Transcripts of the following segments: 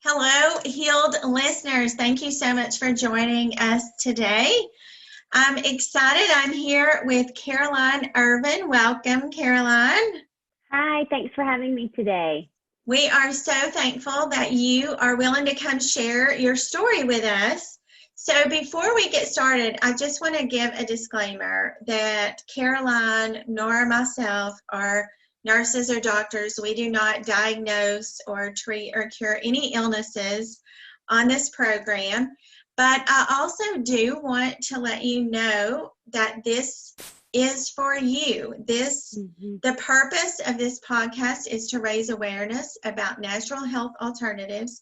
Hello, healed listeners. Thank you so much for joining us today. I'm excited. I'm here with Caroline Ervin. Welcome, Caroline. Hi, thanks for having me today. We are so thankful that you are willing to come share your story with us. So before we get started, I just want to give a disclaimer that Caroline nor myself are nurses or doctors. We do not diagnose or treat or cure any illnesses on this program. But I also do want to let you know that this is for you. The purpose of this podcast is to raise awareness about natural health alternatives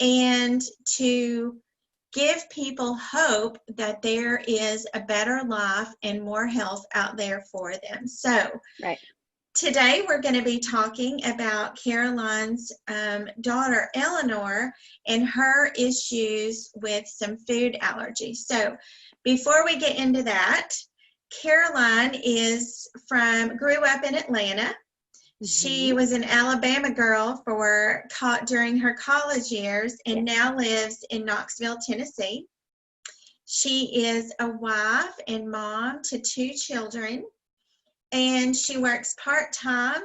and to give people hope that there is a better life and more health out there for them. So today we're going to be talking about Caroline's daughter, Eleanor, and her issues with some food allergies. So before we get into that, Caroline grew up in Atlanta. She was an Alabama girl during her college years and now lives in Knoxville, Tennessee. She is a wife and mom to 2 children, and she works part-time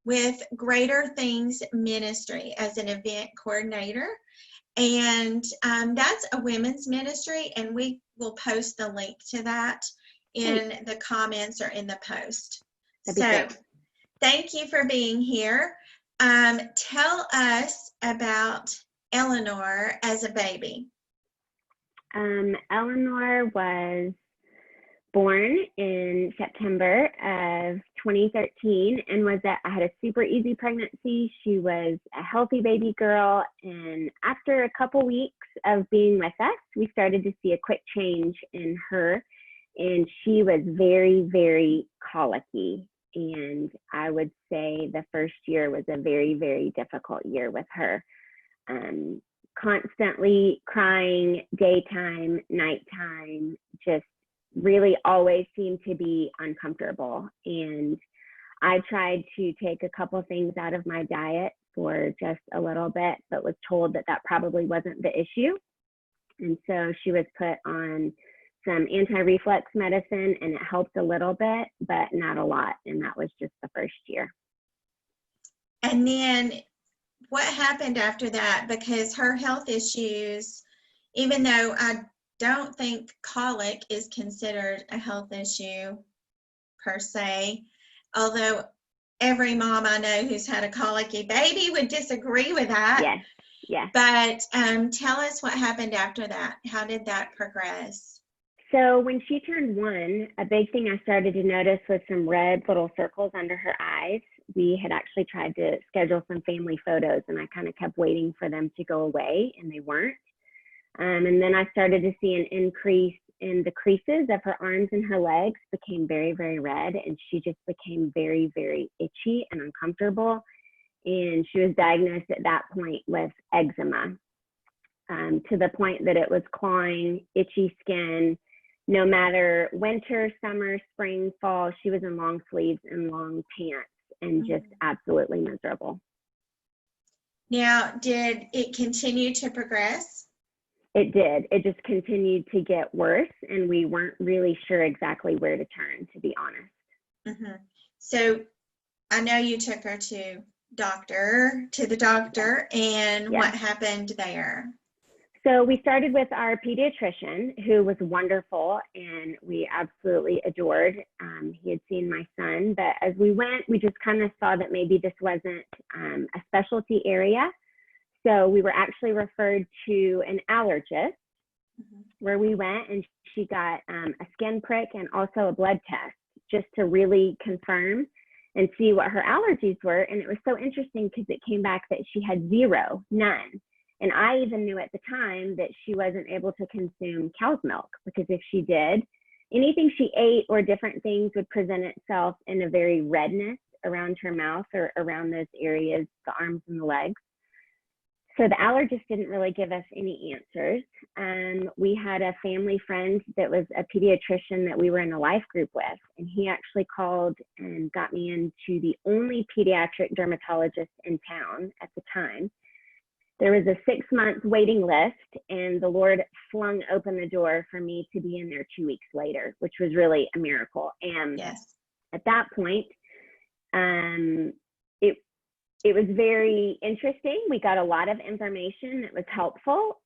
with Greater Things Ministry as an event coordinator. And that's a women's ministry, and we will post the link to that in the comments or in the post. So thank you for being here. Tell us about Eleanor as a baby. Eleanor was born in September of 2013 and I had a super easy pregnancy. She was a healthy baby girl, and after a couple weeks of being with us, we started to see a quick change in her, and she was very, very colicky. And I would say the first year was a very, very difficult year with her. Constantly crying, daytime, nighttime, just really always seemed to be uncomfortable. And I tried to take a couple things out of my diet for just a little bit, but was told that that probably wasn't the issue. And so she was put on some anti-reflux medicine, and it helped a little bit, but not a lot. And that was just the first year. And then what happened after that? Because her health issues, even though I don't think colic is considered a health issue per se, although every mom I know who's had a colicky baby would disagree with that. Yes. But tell us what happened after that. How did that progress? So when she turned 1, a big thing I started to notice was some red little circles under her eyes. We had actually tried to schedule some family photos, and I kind of kept waiting for them to go away, and they weren't. And then I started to see an increase in the creases of her arms and her legs became very, very red, and she just became very, very itchy and uncomfortable. And she was diagnosed at that point with eczema, to the point that it was clawing, itchy skin. No matter winter, summer, spring, fall, she was in long sleeves and long pants and just absolutely miserable. Now, did it continue to progress? It did. It just continued to get worse, and we weren't really sure exactly where to turn, to be honest. So I know you took her to the doctor, and what happened there? So we started with our pediatrician, who was wonderful and we absolutely adored. He had seen my son, but as we went, we just kind of saw that maybe this wasn't a specialty area. So we were actually referred to an allergist, where we went, and she got a skin prick and also a blood test just to really confirm and see what her allergies were. And it was so interesting because it came back that she had none. And I even knew at the time that she wasn't able to consume cow's milk, because if she did, anything she ate or different things would present itself in a very redness around her mouth or around those areas, the arms and the legs. So the allergist didn't really give us any answers. We had a family friend that was a pediatrician that we were in a life group with, and he actually called and got me into the only pediatric dermatologist in town at the time. there was a 6-month waiting list, and the Lord flung open the door for me to be in there 2 weeks later, which was really a miracle. And Yes. at that point, it was very interesting. We got a lot of information that was helpful,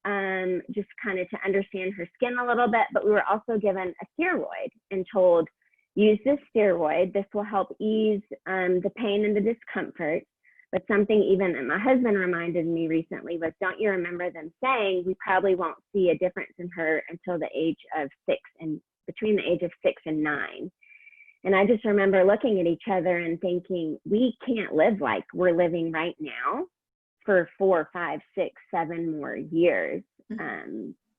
just kind of to understand her skin a little bit, but we were also given a steroid and told, use this steroid. This will help ease the pain and the discomfort. But something even that my husband reminded me recently was, don't you remember them saying we probably won't see a difference in her until the age of 6 and between the age of 6 and 9. And I just remember looking at each other and thinking, we can't live like we're living right now for 4, 5, 6, 7 more years,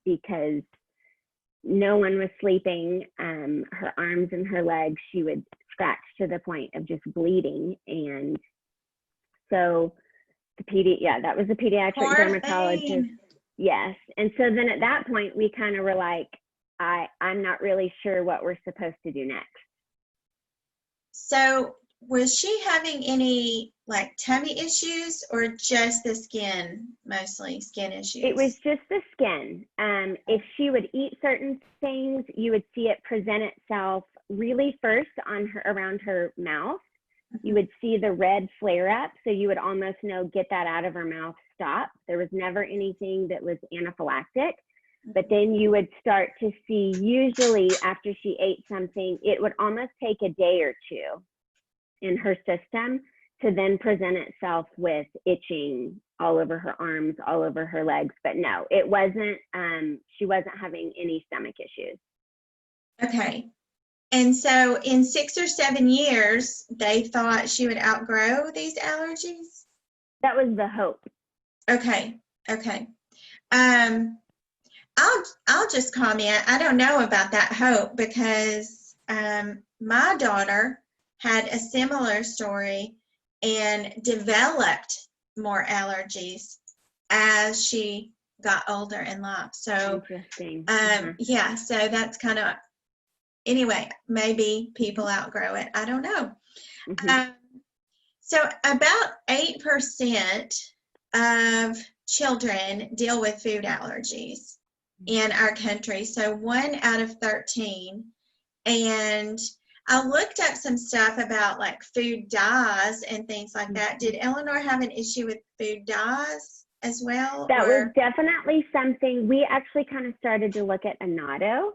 because no one was sleeping. Her arms and her legs, she would scratch to the point of just bleeding. And so that was a pediatric Poor dermatologist. thing. Yes. And so then at that point, we kind of were like, I'm not really sure what we're supposed to do next. So was she having any like tummy issues or just the skin, mostly skin issues? It was just the skin. If she would eat certain things, you would see it present itself really first on her, around her mouth. You would see the red flare up. So you would almost know, get that out of her mouth, stop. There was never anything that was anaphylactic. But then you would start to see, usually after she ate something, it would almost take a day or two in her system to then present itself with itching all over her arms, all over her legs. But no, it wasn't, she wasn't having any stomach issues. Okay. And so in 6 or 7 years, they thought she would outgrow these allergies? That was the hope. Okay. Okay. I'll just comment. I don't know about that hope because my daughter had a similar story and developed more allergies as she got older in life. So, interesting. Yeah, so that's kind of, anyway, maybe people outgrow it. I don't know. So about 8% of children deal with food allergies in our country. So 1 out of 13. And I looked up some stuff about like food dyes and things like that. Did Eleanor have an issue with food dyes as well? That was definitely something. We actually kind of started to look at annatto.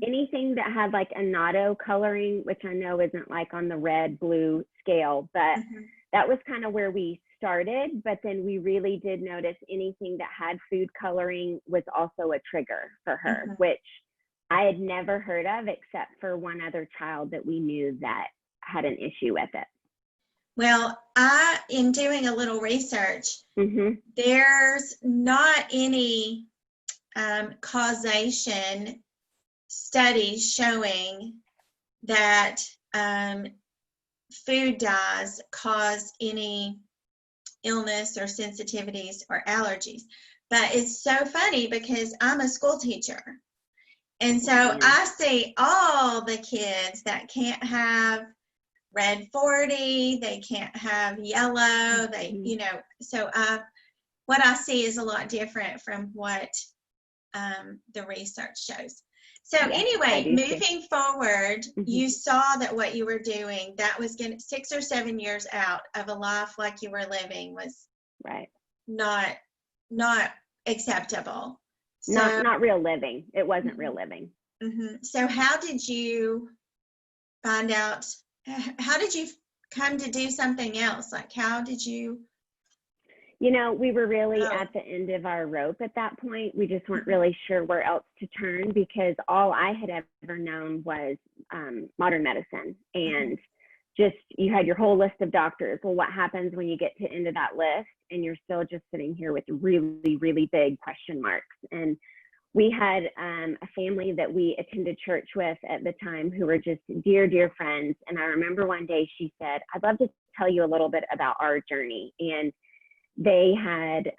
Anything that had like annatto coloring, which I know isn't like on the red, blue scale, but that was kind of where we started. But then we really did notice anything that had food coloring was also a trigger for her, which I had never heard of except for one other child that we knew that had an issue with it. Well, in doing a little research, there's not any causation studies showing that food dyes cause any illness or sensitivities or allergies. But it's so funny because I'm a school teacher. And so I see all the kids that can't have red 40, they can't have yellow, so what I see is a lot different from what the research shows. So anyway, moving forward, you saw that what you were doing, that was 6 or 7 years out of a life like you were living was not acceptable. So, not real living. It wasn't real living. So how did you find out, how did you come to do something else? Like how did you? We were really at the end of our rope at that point. We just weren't really sure where else to turn because all I had ever known was modern medicine. And just, you had your whole list of doctors. Well, what happens when you get to the end of that list and you're still just sitting here with really, really big question marks? And we had a family that we attended church with at the time who were just dear, dear friends. And I remember one day she said, I'd love to tell you a little bit about our journey. And they had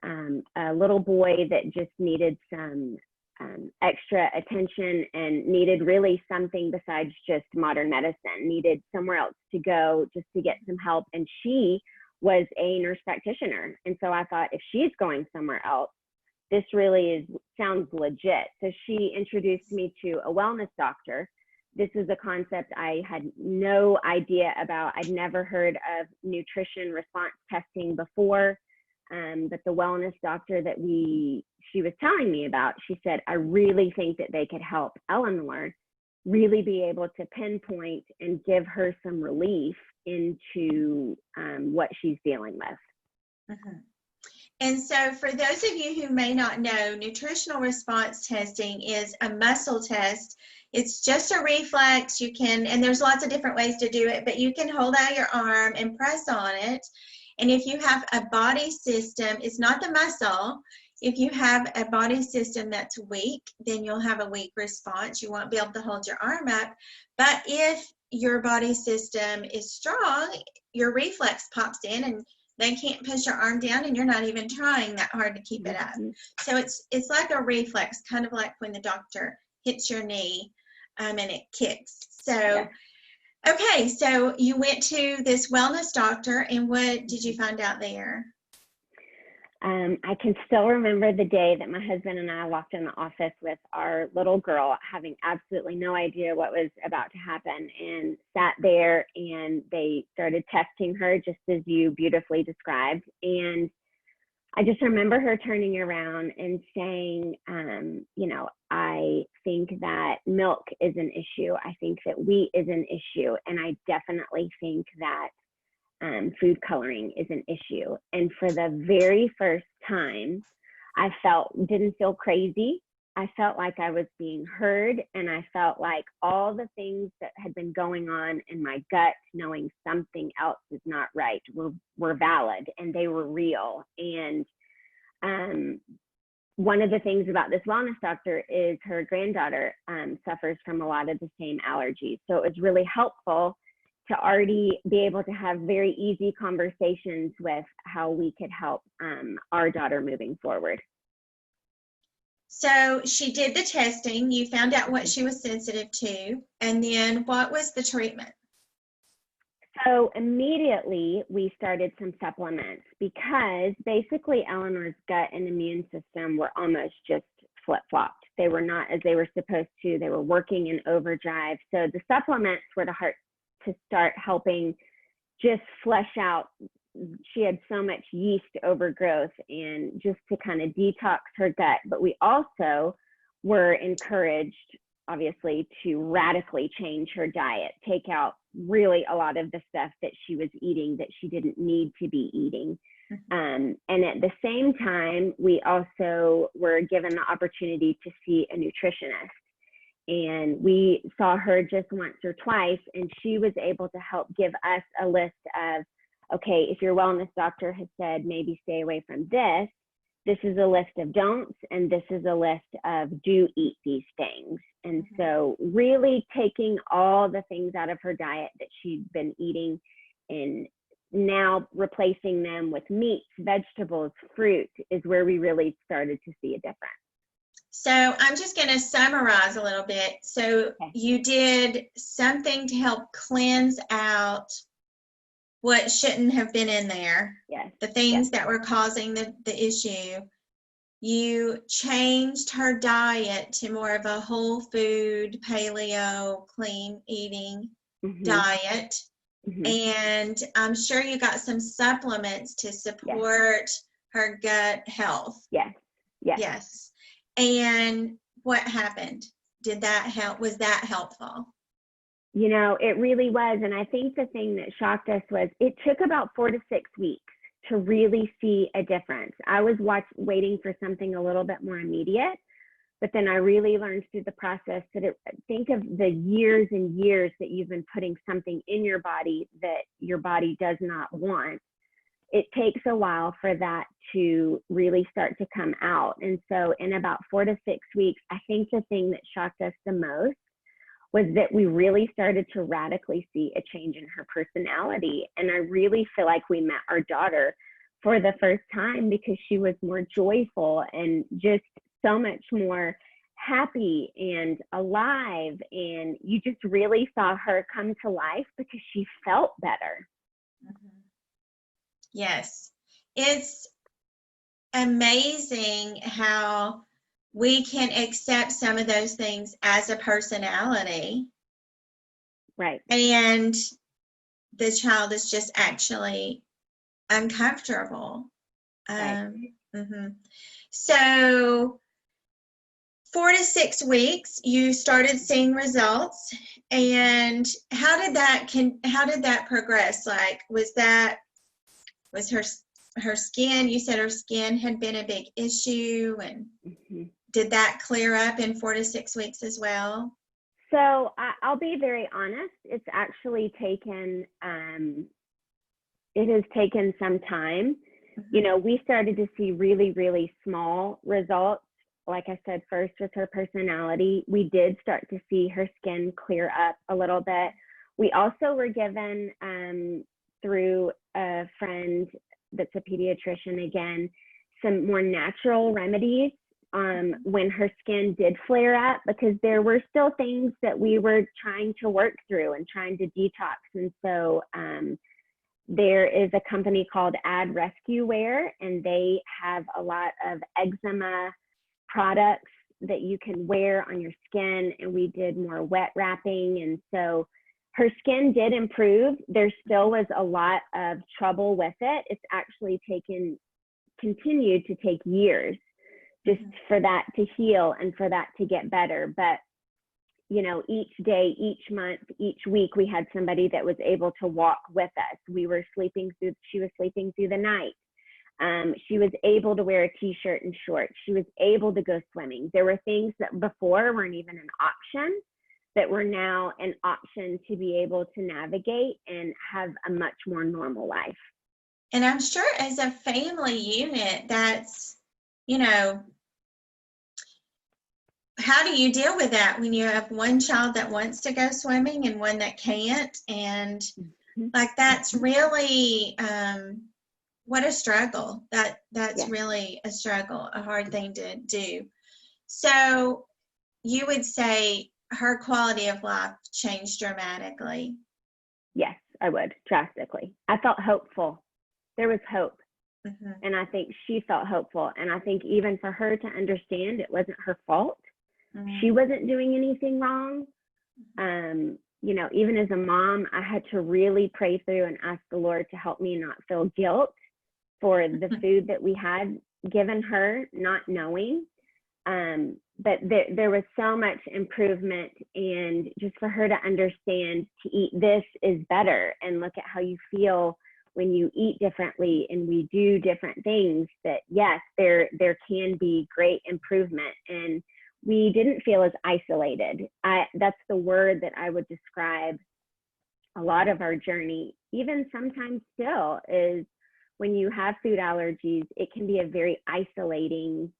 a little boy that just needed some extra attention and needed really something besides just modern medicine, needed somewhere else to go just to get some help. And she was a nurse practitioner. And so I thought, if she's going somewhere else, this really sounds legit. So she introduced me to a wellness doctor. This is a concept I had no idea about. I'd never heard of nutrition response testing before. But the wellness doctor that she was telling me about, she said, I really think that they could help Eleanor really be able to pinpoint and give her some relief into what she's dealing with. Mm-hmm. And so for those of you who may not know, nutritional response testing is a muscle test. It's just a reflex. You can, and there's lots of different ways to do it, but you can hold out your arm and press on it. And if you have a body system, it's not the muscle. If you have a body system that's weak, then you'll have a weak response. You won't be able to hold your arm up. But if your body system is strong, your reflex pops in and they can't push your arm down, and you're not even trying that hard to keep it up. So it's like a reflex, kind of like when the doctor hits your knee and it kicks. So, yeah. Okay, so you went to this wellness doctor, and what did you find out there? I can still remember the day that my husband and I walked in the office with our little girl, having absolutely no idea what was about to happen, and sat there, and they started testing her just as you beautifully described. And I just remember her turning around and saying, I think that milk is an issue. I think that wheat is an issue. And I definitely think that food coloring is an issue. And for the very first time, I didn't feel crazy. I felt like I was being heard, and I felt like all the things that had been going on in my gut, knowing something else is not right, were valid, and they were real. And one of the things about this wellness doctor is her granddaughter suffers from a lot of the same allergies. So it was really helpful to already be able to have very easy conversations with how we could help our daughter moving forward. So she did the testing, you found out what she was sensitive to, and then what was the treatment? So immediately we started some supplements, because basically Eleanor's gut and immune system were almost just flip-flopped. They were not as they were supposed to. They were working in overdrive. So the supplements were to start helping just flesh out. She had so much yeast overgrowth, and just to kind of detox her gut. But we also were encouraged, obviously, to radically change her diet, take out really a lot of the stuff that she was eating that she didn't need to be eating. And at the same time, we also were given the opportunity to see a nutritionist. And we saw her just once or twice, and she was able to help give us a list of, okay, if your wellness doctor has said maybe stay away from this, this is a list of don'ts, and this is a list of do eat these things. And so really taking all the things out of her diet that she'd been eating, and now replacing them with meats, vegetables, fruit, is where we really started to see a difference. So I'm just going to summarize a little bit. So you did something to help cleanse out what shouldn't have been in there. Yes. The things that were causing the issue. You changed her diet to more of a whole food, paleo, clean eating diet. And I'm sure you got some supplements to support her gut health. Yes. And what happened? Did that help? Was that helpful? You know, it really was. And I think the thing that shocked us was it took about 4 to 6 weeks to really see a difference. I was waiting for something a little bit more immediate, but then I really learned through the process that think of the years and years that you've been putting something in your body that your body does not want. It takes a while for that to really start to come out. And so in about 4 to 6 weeks, I think the thing that shocked us the most was that we really started to radically see a change in her personality. And I really feel like we met our daughter for the first time, because she was more joyful and just so much more happy and alive. And you just really saw her come to life because she felt better. Yes. It's amazing how we can accept some of those things as a personality, Right. and the child is just actually uncomfortable. Right. Mhm. So 4 to 6 weeks, you started seeing results, and how did that progress? Like, was her skin? You said her skin had been a big issue, and Hmm. did that clear up in 4 to 6 weeks as well? So I'll be very honest. It's actually it has taken some time. You Mhm. know, we started to see really, really small results. Like I said, first with her personality, we did start to see her skin clear up a little bit. We also were given, through a friend that's a pediatrician again, some more natural remedies when her skin did flare up, because there were still things that we were trying to work through and trying to detox. And so there is a company called Ad Rescue Wear, and they have a lot of eczema products that you can wear on your skin. And we did more wet wrapping. And so her skin did improve. There still was a lot of trouble with it. It's actually continued to take years just Mhm. for that to heal and for that to get better. But you know, each day, each month, each week, we had somebody that was able to walk with us. She was sleeping through the night. She was able to wear a t-shirt and shorts. She was able to go swimming. There were things that before weren't even an option that were now an option to be able to navigate and have a much more normal life. And I'm sure as a family unit, that's, you know, how do you deal with that when you have one child that wants to go swimming and one that can't? And Mm-hmm. like, that's Mm-hmm. really what a struggle. That's Yes. really a struggle, a hard thing to do. So you would say her quality of life changed dramatically. Yes, I would drastically. I felt hopeful. There was hope. Mm-hmm. And I think she felt hopeful. And I think even for her to understand it wasn't her fault, she Mm-hmm. wasn't doing anything wrong. You know, even as a mom, I had to really pray through and ask the Lord to help me not feel guilt for the food that we had given her, not knowing. But there was so much improvement, and just for her to understand to eat this is better, and look at how you feel when you eat differently and we do different things, that yes, there can be great improvement. And we didn't feel as isolated. That's the word that I would describe a lot of our journey, even sometimes still, is when you have food allergies, it can be a very isolating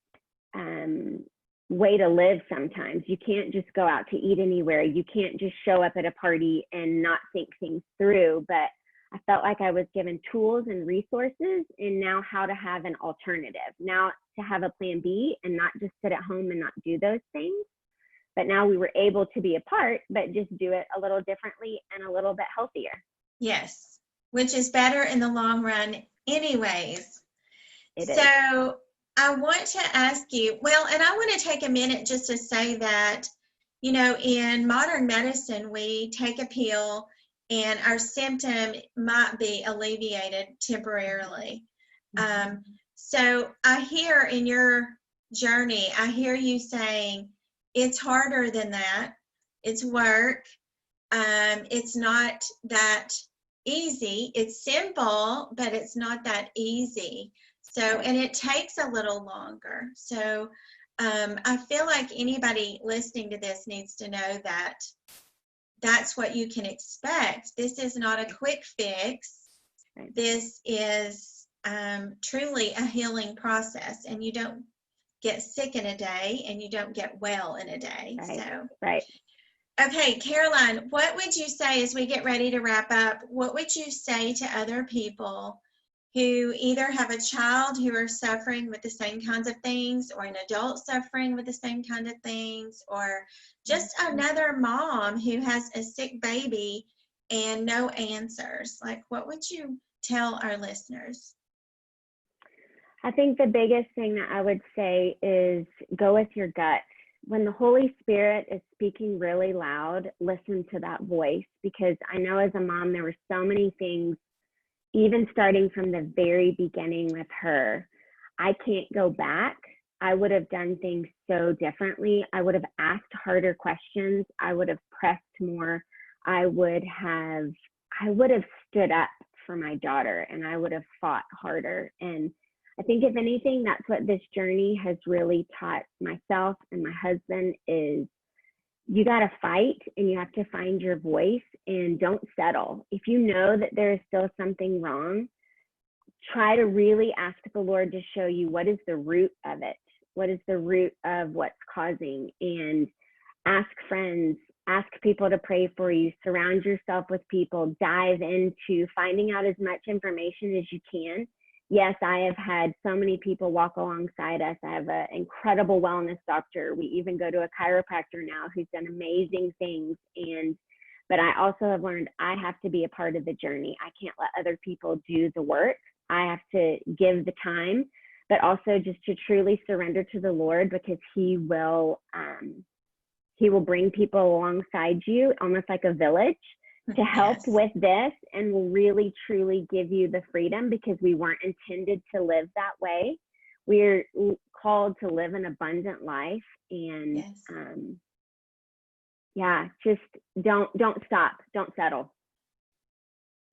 way to live sometimes. You can't just go out to eat anywhere. You can't just show up at a party and not think things through. But I felt like I was given tools and resources, and now how to have an alternative, now to have a plan B and not just sit at home and not do those things. But now we were able to be apart, but just do it a little differently and a little bit healthier. Yes, which is better in the long run, anyways. It is. So I want to ask you, well, and I want to take a minute just to say that, you know, in modern medicine, we take a pill and our symptom might be alleviated temporarily. Um, so I hear in your journey, I hear you saying it's harder than that. It's work. It's not that easy. It's simple, but it's not that easy. So, Right. and it takes a little longer. So, I feel like anybody listening to this needs to know that that's what you can expect. This is not a quick fix. Right. This is truly a healing process, and you don't get sick in a day and you don't get well in a day. Right. So, Right. okay, Caroline, what would you say as we get ready to wrap up? What would you say to other people who either have a child who are suffering with the same kinds of things, or an adult suffering with the same kind of things, or just another mom who has a sick baby and no answers? Like, what would you tell our listeners? I think the biggest thing that I would say is go with your gut. When the Holy Spirit is speaking really loud, listen to that voice, because I know as a mom, there were so many things, even starting from the very beginning with her. I can't go back. I would have done things so differently. I would have asked harder questions. I would have pressed more. I would have stood up for my daughter, and I would have fought harder. And I think if anything, that's what this journey has really taught myself and my husband is you got to fight and you have to find your voice and don't settle. If you know that there is still something wrong, try to really ask the Lord to show you what is the root of it. What is the root of what's causing? And ask friends, ask people to pray for you, surround yourself with people, dive into finding out as much information as you can. Yes, I have had so many people walk alongside us. I have an incredible wellness doctor. We even go to a chiropractor now who's done amazing things. But I also have learned I have to be a part of the journey. I can't let other people do the work. I have to give the time, but also just to truly surrender to the Lord, because He will bring people alongside you, almost like a village, to help Yes. with this, and will really truly give you the freedom, because we weren't intended to live that way. We're called to live an abundant life, and Yes. just don't stop, don't settle.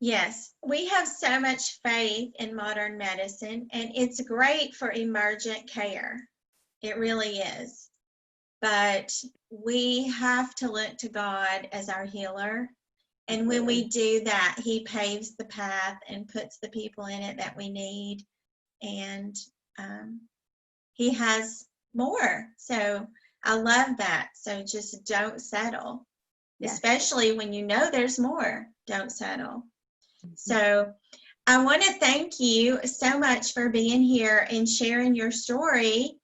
Yes, we have so much faith in modern medicine, and it's great for emergent care. It really is. But we have to look to God as our healer. And when we do that, He paves the path and puts the people in it that we need. And He has more. So I love that. So just don't settle, Yes. especially when you know there's more. Don't settle. So I want to thank you so much for being here and sharing your story.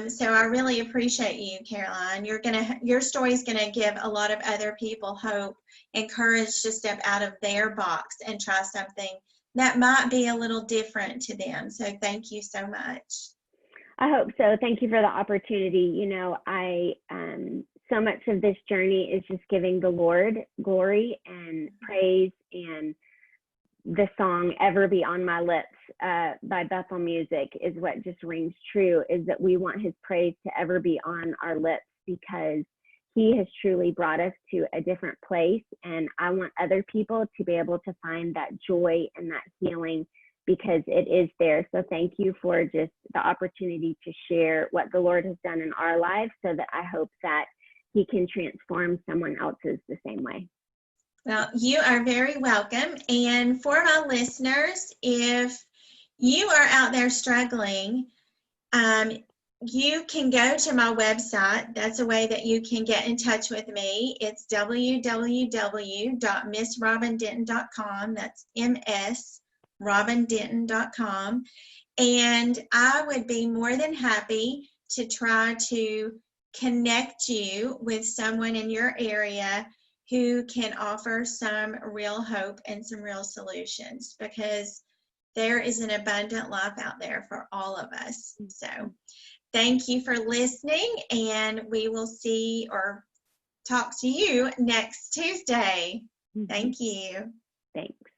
So I really appreciate you, Caroline. Your story is gonna give a lot of other people hope and courage to step out of their box and try something that might be a little different to them. So thank you so much. I hope so. Thank you for the opportunity. So much of this journey is just giving the Lord glory and praise, and the song Ever Be On My Lips by Bethel Music is what just rings true, is that we want His praise to ever be on our lips, because He has truly brought us to a different place. And I want other people to be able to find that joy and that healing, because it is there. So thank you for just the opportunity to share what the Lord has done in our lives, so that I hope that He can transform someone else's the same way. Well, you are very welcome. And for my listeners, if you are out there struggling, you can go to my website. That's a way that you can get in touch with me. It's www.missrobindenton.com. That's msrobindenton.com. And I would be more than happy to try to connect you with someone in your area who can offer some real hope and some real solutions, because there is an abundant life out there for all of us. So thank you for listening, and we will see or talk to you next Tuesday. Thank you. Thanks.